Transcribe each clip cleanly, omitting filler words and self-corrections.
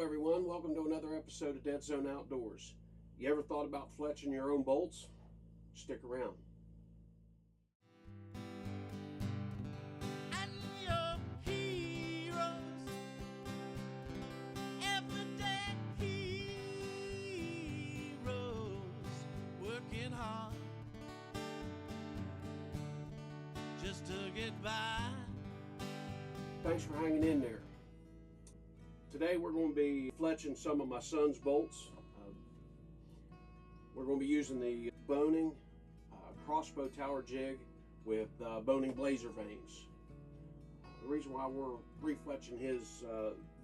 everyone, welcome to another episode of Dead Zone Outdoors. You ever thought about fletching your own bolts? Stick around. And your heroes, everyday heroes, working hard just to get by. Thanks for hanging in there. Today we're going to be fletching some of my son's bolts. We're going to be using the Bohning Crossbow Tower Jig with Bohning blazer vanes. The reason why we're refletching his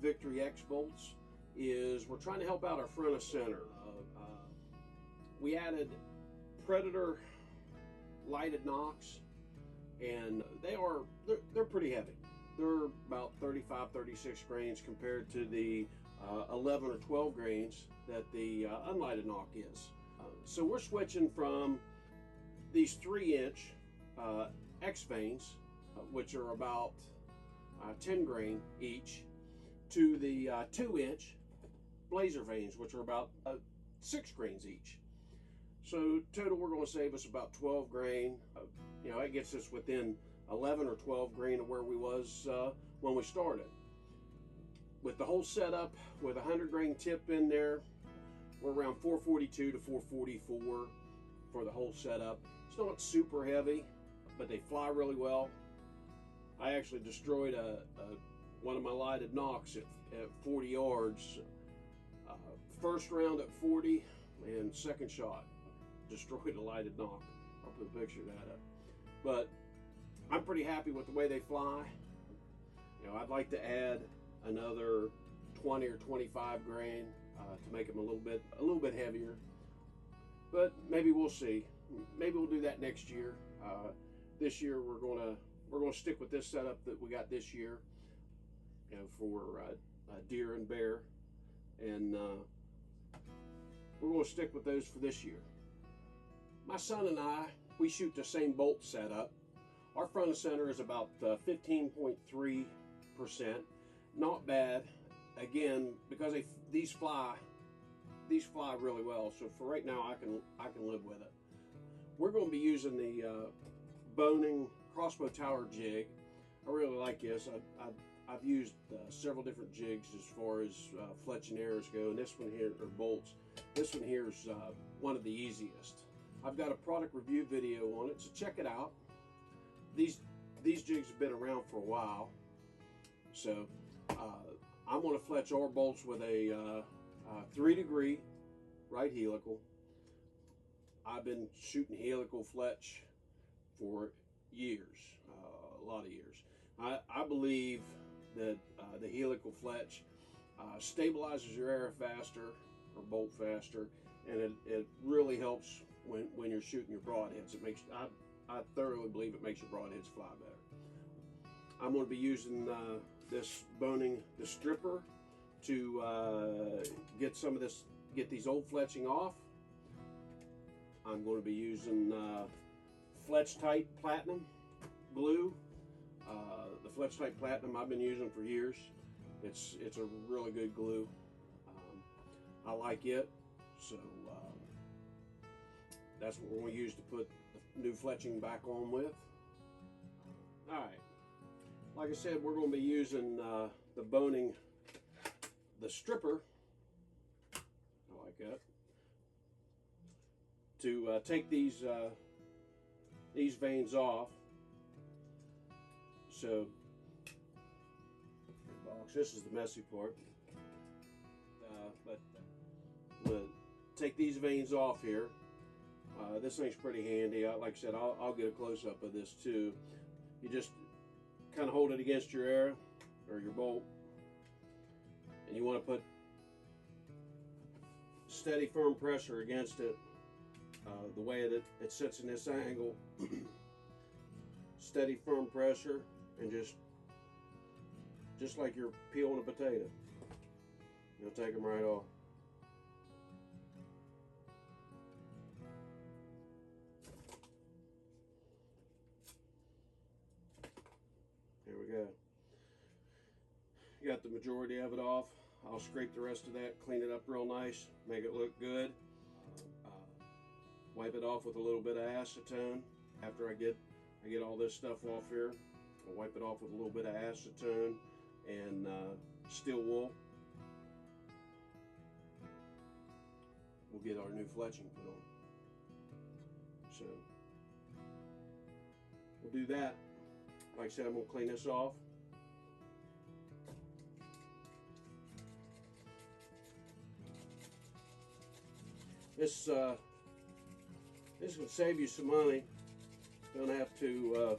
Victory X bolts is we're trying to help out our front of center. We added Predator lighted nocks, and they're pretty heavy. They're about 35, 36 grains compared to the 11 or 12 grains that the unlighted nock is. So we're switching from these 3-inch X vanes, which are about 10 grain each, to the 2-inch blazer vanes, which are about 6 grains each. So total, we're going to save us about 12 grain. That gets us within 11 or 12 grain of where we was when we started. With the whole setup, with a 100 grain tip in there, we're around 442 to 444 for the whole setup. It's not super heavy, but they fly really well. I actually destroyed one of my lighted nocks at 40 yards. First round at 40 and second shot destroyed a lighted nock. I'll put a picture of that up. But I'm pretty happy with the way they fly. I'd like to add another 20 or 25 grain to make them a little bit heavier. But maybe we'll see. Maybe we'll do that next year. This year we're gonna stick with this setup that we got this year. For deer and bear, and we're gonna stick with those for this year. My son and I, we shoot the same bolt setup. Our front of center is about 15.3%. Not bad. Again, because these fly really well. So for right now, I can live with it. We're going to be using the Bohning Crossbow Tower Jig. I really like this. I've used several different jigs as far as fletching arrows go, and this one here, or bolts. This one here is one of the easiest. I've got a product review video on it, so check it out. These jigs have been around for a while, so I'm going to fletch our bolts with a 3-degree right helical. I've been shooting helical fletch for years, a lot of years. I believe that the helical fletch stabilizes your arrow faster, or bolt faster, and it really helps when you're shooting your broadheads. I thoroughly believe it makes your broadheads fly better. I'm going to be using this Bohning, the stripper, to get these old fletching off. I'm going to be using Fletch-Tite Platinum glue. The Fletch-Tite Platinum I've been using for years. It's a really good glue. I like it, so that's what we're going to use to put the new fletching back on with. Alright, like I said, we're going to be using the Bohning, the stripper, I like that, to take these vanes off. So, this is the messy part, but we'll take these vanes off here. This thing's pretty handy. Like I said, I'll get a close-up of this too. You just kind of hold it against your arrow or your bolt, and you want to put steady, firm pressure against it. The way it sits in this angle, steady, firm pressure, and just like you're peeling a potato, you'll take them right off. There we go. You got the majority of it off. I'll scrape the rest of that, clean it up real nice, make it look good. Wipe it off with a little bit of acetone. After I get all this stuff off here, I'll wipe it off with a little bit of acetone and steel wool. We'll get our new fletching put on. So we'll do that. Like I said, I'm gonna clean this off. This will save you some money. Don't have to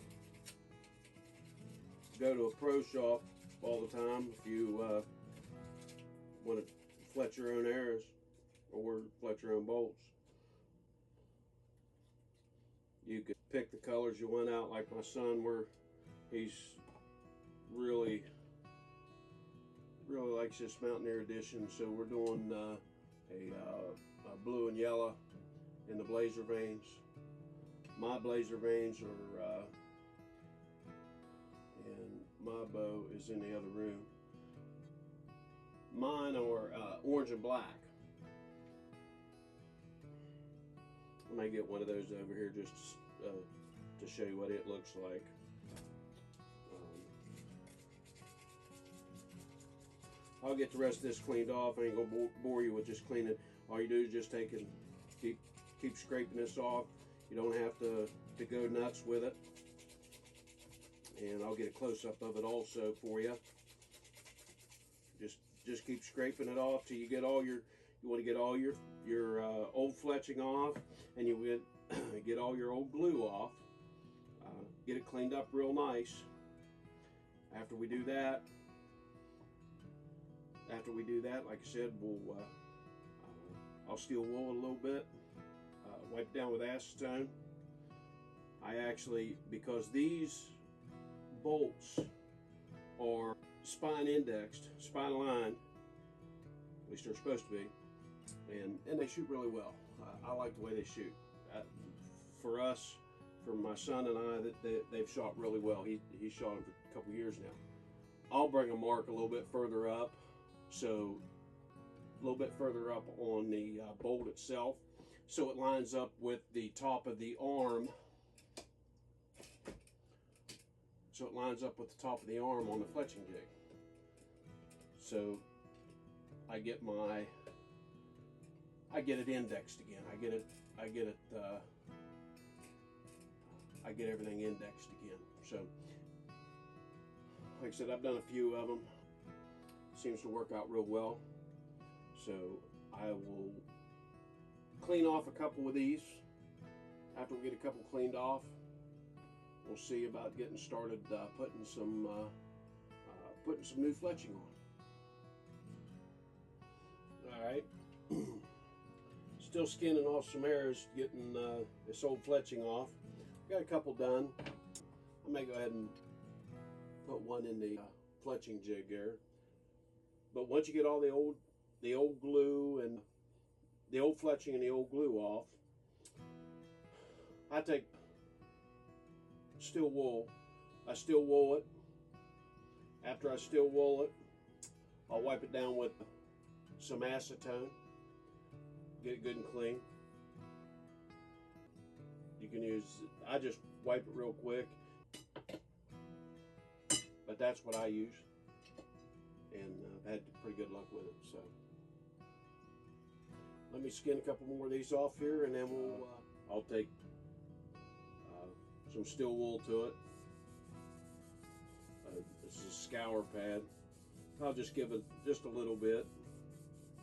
go to a pro shop all the time if you want to fletch your own arrows or fletch your own bolts. You could pick the colors you want out, like my son, where he's really likes this Mountaineer Edition, so we're doing a blue and yellow in the blazer veins. My blazer veins are and my bow is in the other room. Mine are orange and black. I might get one of those over here just to show you what it looks like. I'll get the rest of this cleaned off. I ain't gonna bore you with just cleaning. All you do is just take and keep scraping this off. You don't have to go nuts with it. And I'll get a close-up of it also for you. Just keep scraping it off till you get all your. You want to get all your old fletching off, and you get all your old glue off. Get it cleaned up real nice. After we do that, like I said, I'll steel wool a little bit, wipe it down with acetone. I actually, because these bolts are spine indexed, spine aligned, at least they're supposed to be, and they shoot really well. I like the way they shoot. For us, for my son and I, they've shot really well. He's shot them for a couple years now. I'll bring a mark a little bit further up, so a little bit further up on the bolt itself, so it lines up with the top of the arm. So it lines up with the top of the arm on the fletching jig. So I get it indexed again. I get everything indexed again. So, like I said, I've done a few of them. Seems to work out real well. So I will clean off a couple of these. After we get a couple cleaned off, we'll see about getting started putting some new fletching on. All right. Still skinning off some arrows, getting this old fletching off. Got a couple done. I may go ahead and put one in the fletching jig there. But once you get all the old glue and the old fletching and the old glue off, I take steel wool. I steel wool it. After I steel wool it, I'll wipe it down with some acetone. Get it good and clean. You can use, I just wipe it real quick, but that's what I use, and I've had pretty good luck with it. So let me skin a couple more of these off here, and then I'll take some steel wool to it. This is a scour pad. I'll just give it just a little bit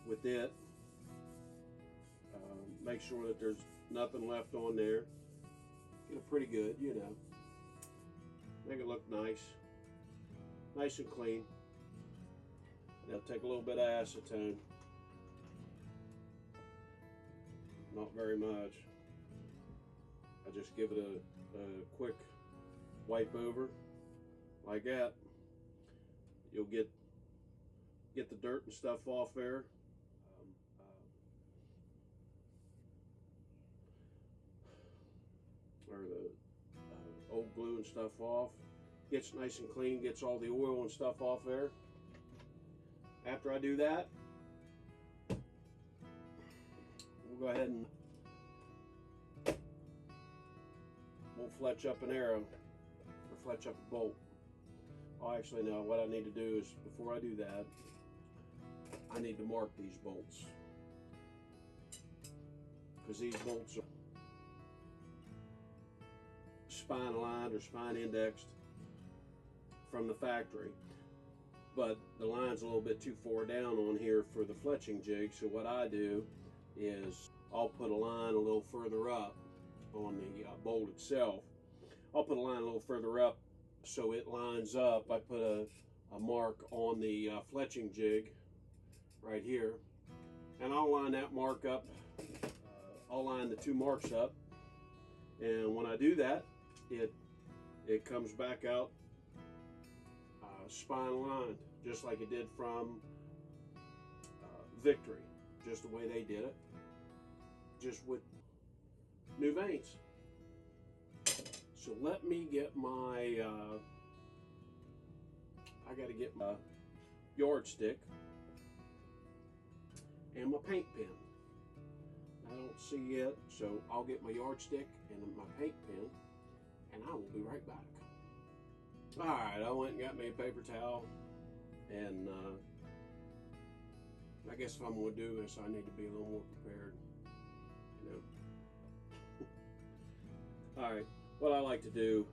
with it. Make sure that there's nothing left on there. Get it pretty good, you know. Make it look nice. Nice and clean. And I'll take a little bit of acetone. Not very much. I just give it a quick wipe over like that. You'll get the dirt and stuff off there. Or the old glue and stuff off. Gets nice and clean, gets all the oil and stuff off there. After I do that, we'll go ahead and we'll fletch up an arrow or fletch up a bolt. Oh, actually, no, what I need to do is, before I do that, I need to mark these bolts, because these bolts are spine aligned or spine indexed from the factory, but the line's a little bit too far down on here for the fletching jig. So what I do is I'll put a line a little further up on the bolt itself. I'll put a line a little further up so it lines up. I put a mark on the fletching jig right here, and I'll line that mark up. I'll line the two marks up, and when I do that, it comes back out spine aligned, just like it did from Victory, just the way they did it, just with new vanes. So let me get my I got to get my yardstick and my paint pen. I don't see it, so I'll get my yardstick and my paint pen, and I will be right back. Alright, I went and got me a paper towel, and I guess if I'm going to do this, I need to be a little more prepared, you know. Alright, what I like to do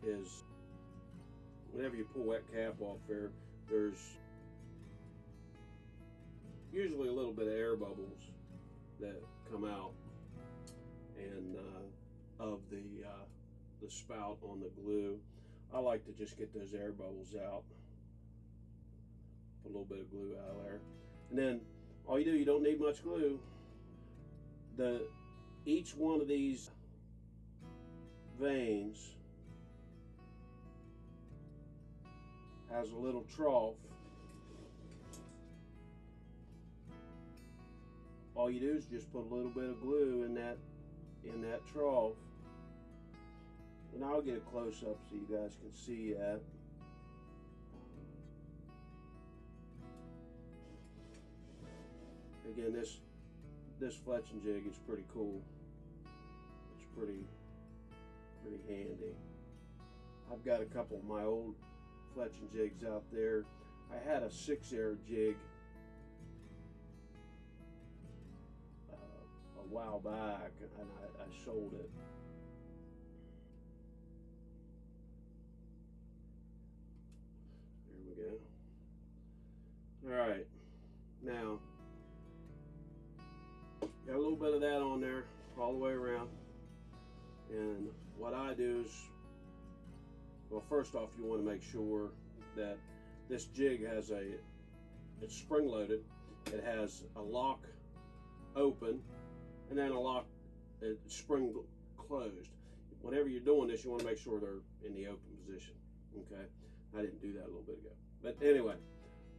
is, whenever you pull that cap off there, there's usually a little bit of air bubbles that come out and of the spout on the glue. I like to just get those air bubbles out, put a little bit of glue out of there, and then all you do, you don't need much glue. Each one of these vanes has a little trough. All you do is just put a little bit of glue in that trough, and I'll get a close up so you guys can see that. Again, this fletching jig is pretty cool. It's pretty handy. I've got a couple of my old fletching jigs out there. I had a 6-air jig a while back, and I sold it. There we go. All right, now got a little bit of that on there all the way around, and what I do is, well, first off, you want to make sure that this jig has it's spring loaded. It has a lock open and then a lock spring closed. Whenever you're doing this, you want to make sure they're in the open position. Okay, I didn't do that a little bit ago, but anyway,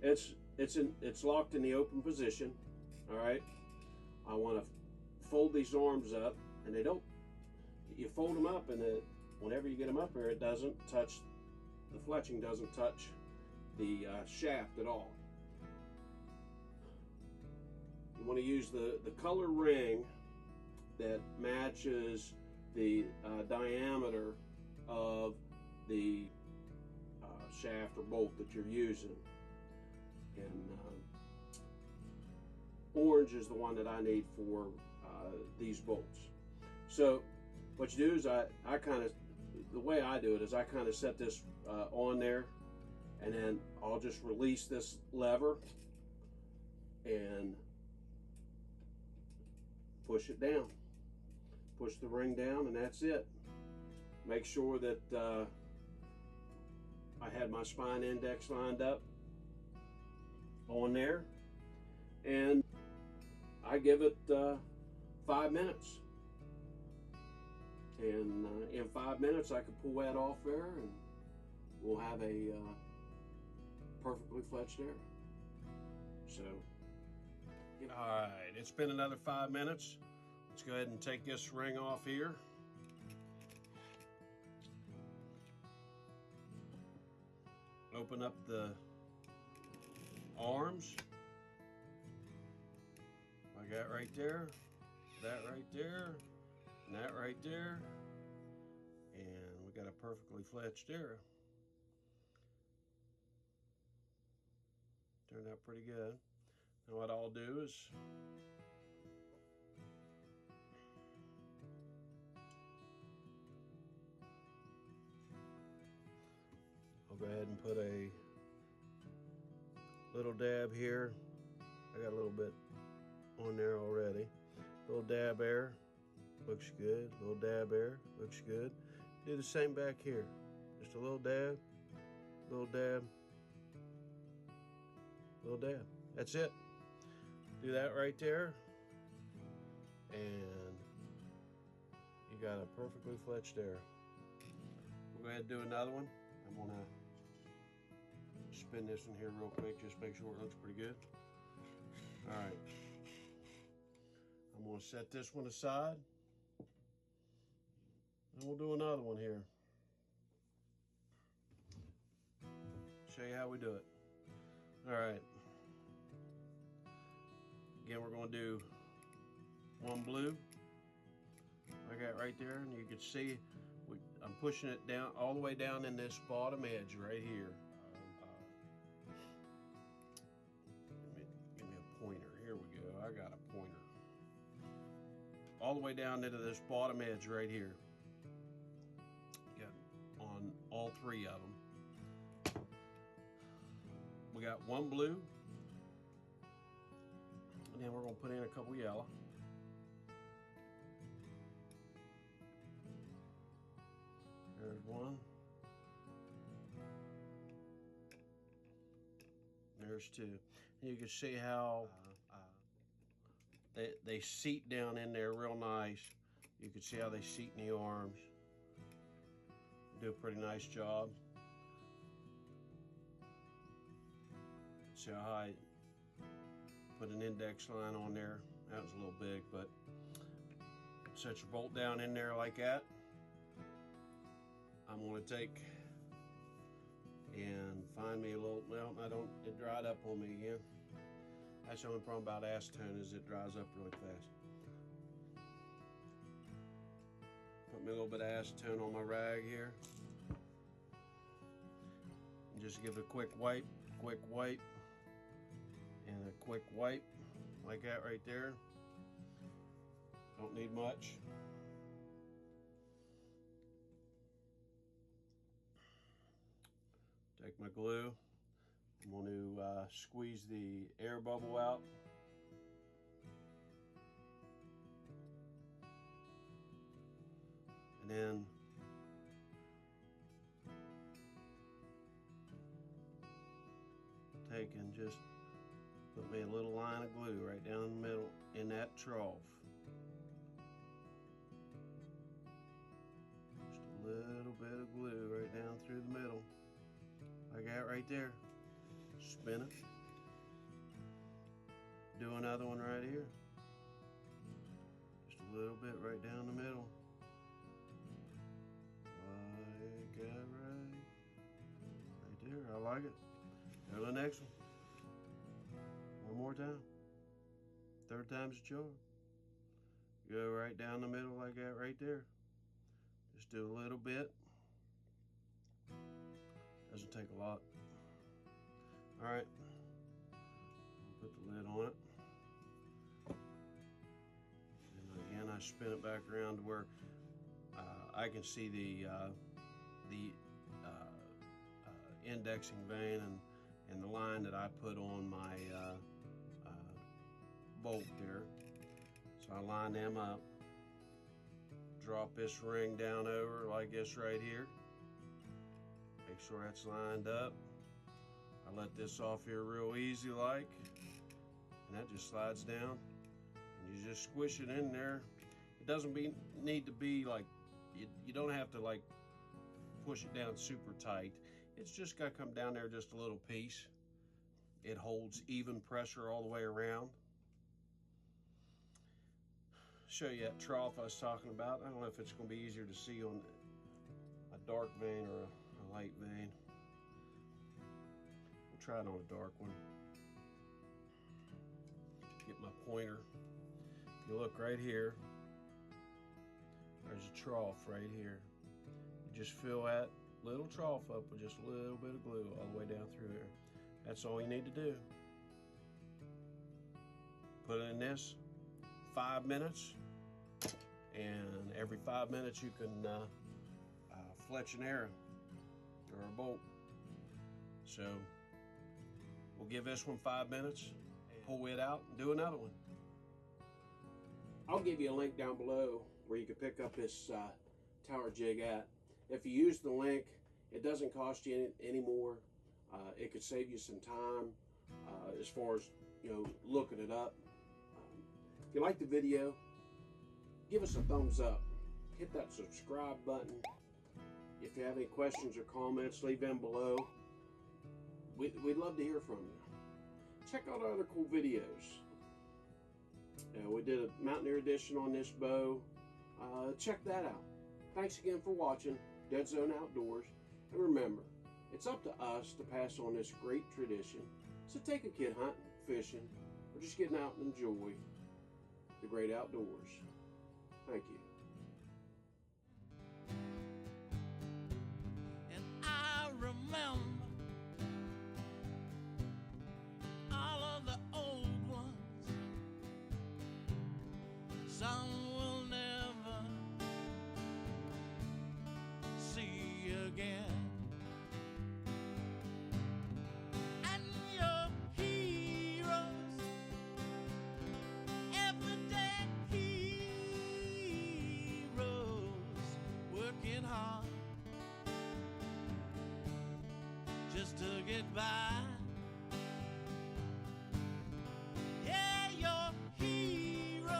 it's locked in the open position. All right, I want to fold these arms up, and you fold them up, and whenever you get them up here, it doesn't touch, the fletching doesn't touch the shaft at all. You want to use the color ring that matches the diameter of the shaft or bolt that you're using. And orange is the one that I need for these bolts. So what you do is the way I do it is I kind of set this on there, and then I'll just release this lever and push it down. Push the ring down, and that's it. Make sure that I had my spine index lined up on there, and I give it 5 minutes. And in 5 minutes, I can pull that off there, and we'll have a perfectly fletched arrow. So, all right, it's been another 5 minutes. Let's go ahead and take this ring off here. Open up the arms, like that right there, that right there, and that right there, and we got a perfectly fletched arrow. Turned out pretty good. And what I'll do is I'll go ahead and put a little dab here. I got a little bit on there already. Little dab there, looks good. Little dab there, looks good. Do the same back here. Just a little dab, little dab, little dab. That's it. Do that right there, and you got a perfectly fletched arrow. We'll go ahead and do another one. I'm gonna spin this one here real quick, just make sure it looks pretty good. All right, I'm gonna set this one aside, and we'll do another one here. Show you how we do it. All right. Again, we're going to do one blue, like that right there, and you can see I'm pushing it down all the way down in this bottom edge right here. Give me a pointer. Here we go. I got a pointer. All the way down into this bottom edge right here. Got on all three of them. We got one blue. And then we're going to put in a couple yellow. There's one. There's two. And you can see how they seat down in there real nice. You can see how they seat in the arms. Do a pretty nice job. See how I put an index line on there. That was a little big, but set your bolt down in there like that. I'm going to take and find me a little, well, it dried up on me again. That's the only problem about acetone is it dries up really fast. Put me a little bit of acetone on my rag here. And just give it a quick wipe, and a quick wipe like that right there. Don't need much. Take my glue. I'm going to squeeze the air bubble out. And then take and just put me a little line of glue right down the middle in that trough. Just a little bit of glue right down through the middle. Like that right there. Spin it. Do another one right here. Just a little bit right down the middle. Like that right there. I like it. Go to the next one. One more time. Third time's a charm. Go right down the middle like that right there. Just do a little bit. Doesn't take a lot. All right. Put the lid on it. And again, I spin it back around to where I can see the indexing vein and the line that I put on my bolt there. So I line them up. Drop this ring down over like this right here. Make sure that's lined up. I let this off here real easy like, and that just slides down, and you just squish it in there. It doesn't need to be like, you don't have to like push it down super tight. It's just got to come down there just a little piece. It holds even pressure all the way around. Show you that trough I was talking about. I don't know if it's going to be easier to see on a dark vein or a light vein. We'll try it on a dark one. pointer. If you look right here, there's a trough right here. You just fill that little trough up with just a little bit of glue all the way down through there. That's all you need to do. Put it in this 5 minutes, and every 5 minutes you can fletch an arrow or a bolt. So we'll give this one 5 minutes, pull it out, and do another one. I'll give you a link down below where you can pick up this tower jig at. If you use the link, it doesn't cost you any more. It could save you some time as far as, you know, looking it up. If you like the video, give us a thumbs up. Hit that subscribe button. If you have any questions or comments, leave them below. We'd love to hear from you. Check out our other cool videos. We did a Mountaineer Edition on this bow. Check that out. Thanks again for watching Dead Zone Outdoors. And remember, it's up to us to pass on this great tradition. So take a kid hunting, fishing, or just getting out and enjoy the great outdoors. Thank you. And I remember all of the old ones. Some will never see again. And your heroes, everyday heroes, working hard just to get by. Yeah, your heroes,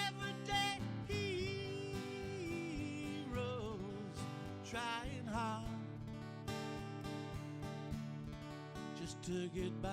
everyday heroes, trying hard just to get by.